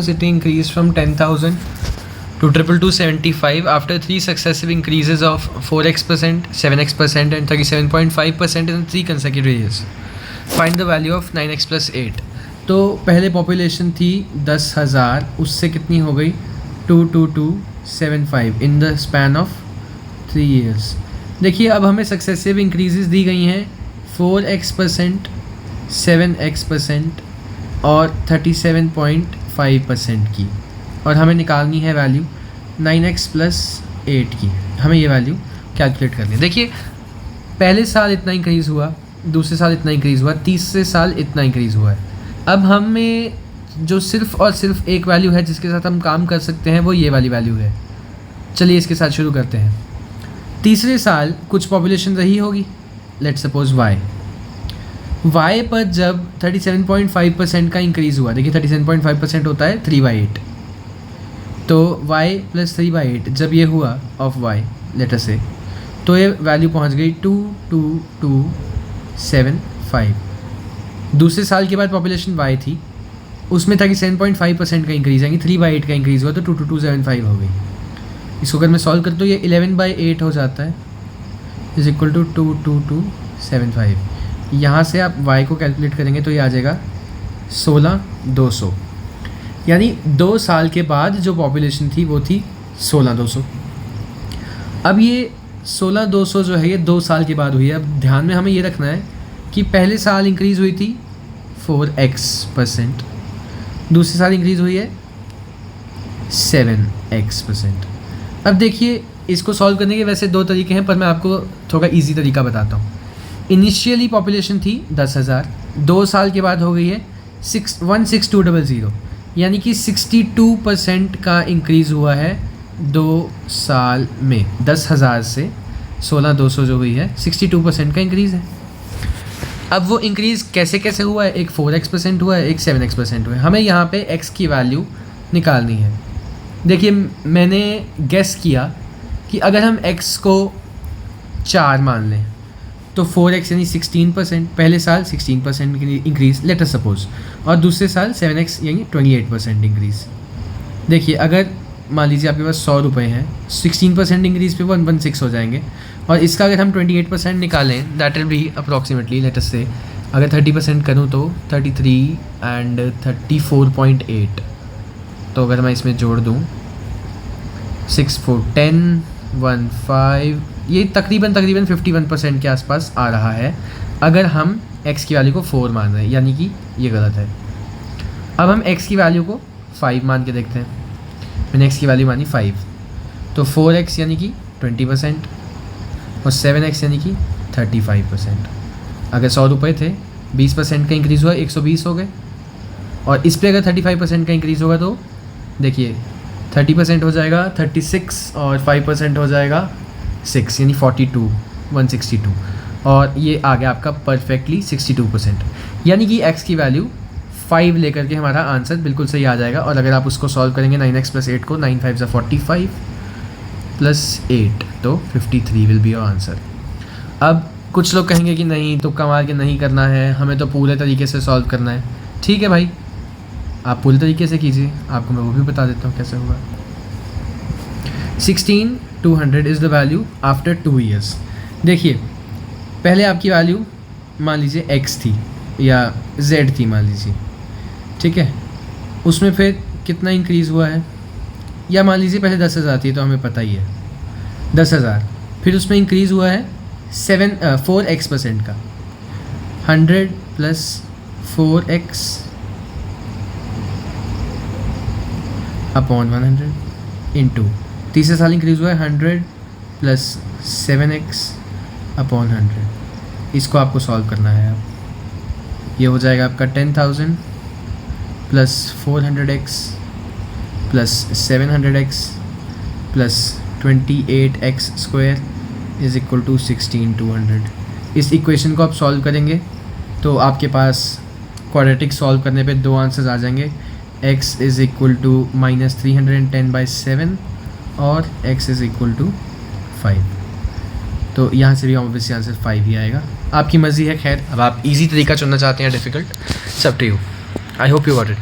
City increased from 10,000 to 22275 after 3 successive increases of 4x%, 7x% and 37.5% in 3 consecutive years. Find the value of 9x plus 8. तो पहले population थी 10,000, उससे कितनी हो गई 22275 in the span of 3 years. देखिए अब हमें सक्सेसिव इंक्रीजेस दी गई हैं 4x%, 7x% और 37.5% की, और हमें निकालनी है वैल्यू 9x प्लस 8 की. हमें ये वैल्यू कैलकुलेट करनी है. देखिए पहले साल इतना इंक्रीज़ हुआ, दूसरे साल इतना इंक्रीज़ हुआ, तीसरे साल इतना इंक्रीज़ हुआ है. अब हमें जो सिर्फ़ और सिर्फ एक वैल्यू है जिसके साथ हम काम कर सकते हैं वो ये वाली वैल्यू है. चलिए इसके साथ शुरू करते हैं. तीसरे साल कुछ पॉपुलेशन रही होगी, लेट्स सपोज y पर जब 37.5% का इंक्रीज़ हुआ. देखिए 37.5% होता है 3/8, तो y प्लस 3/8 जब ये हुआ ऑफ y लेटर से, तो ये वैल्यू पहुंच गई 22275. दूसरे साल के बाद पॉपुलेशन y थी, उसमें 37.5% का इंक्रीज़ आएंगे, 3/8 का इंक्रीज़ हुआ तो 22275 हो गई. इसको अगर मैं सॉल्व करता हूँ ये 11/8 हो जाता है इज इक्वल टू 22275. यहाँ से आप y को कैलकुलेट करेंगे तो ये आ जाएगा 16,200. यानी 2 साल के बाद जो पॉपुलेशन थी वो थी 16,200. अब ये 16,200 जो है ये 2 साल के बाद हुई है. अब ध्यान में हमें ये रखना है कि पहले साल इंक्रीज़ हुई थी 4x%, दूसरे साल इंक्रीज़ हुई है 7x%. अब देखिए इसको सॉल्व करने के वैसे 2 तरीके हैं, पर मैं आपको थोड़ा इजी तरीका बताता हूँ. इनिशियली पॉपुलेशन थी 10,000, 2 साल के बाद हो गई है 16200, यानी कि 62% का इंक्रीज़ हुआ है 2 साल में. 10,000 से 16,200 जो हुई है 62% का इंक्रीज़ है. अब वो इंक्रीज़ कैसे कैसे हुआ है, एक 4x% हुआ है, एक 7x% हुआ है. हमें यहाँ पे x की वैल्यू निकालनी है. देखिए मैंने गेस किया कि अगर हम x को 4 मान लें तो 4x यानी 16%, पहले साल 16% इंक्रीज़ लेट अस सपोज, और दूसरे साल 7x यानी 28% इंक्रीज़. देखिए अगर मान लीजिए आपके पास 100 रुपये हैं, 16% इंक्रीज़ पे 116 हो जाएंगे, और इसका अगर हम 28% निकालें that will be approximately let us से, अगर 30% करूँ तो 33 एंड 34.8. तो अगर मैं इसमें जोड़ दूँ 6 4 10 1 5, ये तकरीबन 51% के आसपास आ रहा है अगर हम x की वैल्यू को 4 मान रहे हैं, यानी कि ये गलत है. अब हम x की वैल्यू को 5 मान के देखते हैं. मैंने x की वैल्यू मानी 5, तो 4x यानी कि 20% और 7x यानी कि 35%. अगर 100 रुपये थे, 20% का इंक्रीज़ हुआ 120 हो गए, और इस पर अगर 35% का इंक्रीज़ होगा तो देखिए 30% हो जाएगा 36 और 5% हो जाएगा 6 यानी 42 162, और ये आ गया आपका परफेक्टली 62%. यानी कि x की वैल्यू 5 लेकर के हमारा आंसर बिल्कुल सही आ जाएगा. और अगर आप उसको सॉल्व करेंगे 9x प्लस 8 को, 9 5 45 प्लस 8 तो 53 विल बी योर आंसर. अब कुछ लोग कहेंगे कि नहीं तो कमाल के नहीं करना है, हमें तो पूरे तरीके से सॉल्व करना है. ठीक है भाई, आप पूरे तरीके से कीजिए, आपको मैं वो भी बता देता हूँ कैसे होगा. 16,200 is the value after 2 years. देखिए पहले आपकी वैल्यू मान लीजिए x थी या z थी मान लीजिए, ठीक है. उसमें फिर कितना इंक्रीज़ हुआ है, या मान लीजिए पहले 10,000 थी तो हमें पता ही है 10,000, फिर उसमें इंक्रीज़ हुआ है 4x% का, 100 प्लस 4x अपॉन 100 इंटू, तीसरे साल इंक्रीज़ हुआ है 100 प्लस 7x अपॉन 100. इसको आपको सॉल्व करना है. अब ये हो जाएगा आपका 10,000 plus 400x plus 700x plus 28x square is equal to 16,200. इस इक्वेशन को आप सॉल्व करेंगे तो आपके पास क्वाड्रेटिक सॉल्व करने पे 2 आंसर्स आ जाएंगे. x इज़ इक्वल टू -310/7 और x इज़ इक्वल टू 5. तो यहाँ से भी ऑब्वियसली आंसर 5 ही आएगा. आपकी मर्ज़ी है. खैर अब आप इजी तरीका चुनना चाहते हैं या डिफ़िकल्ट, सब टू you. I hope you got it.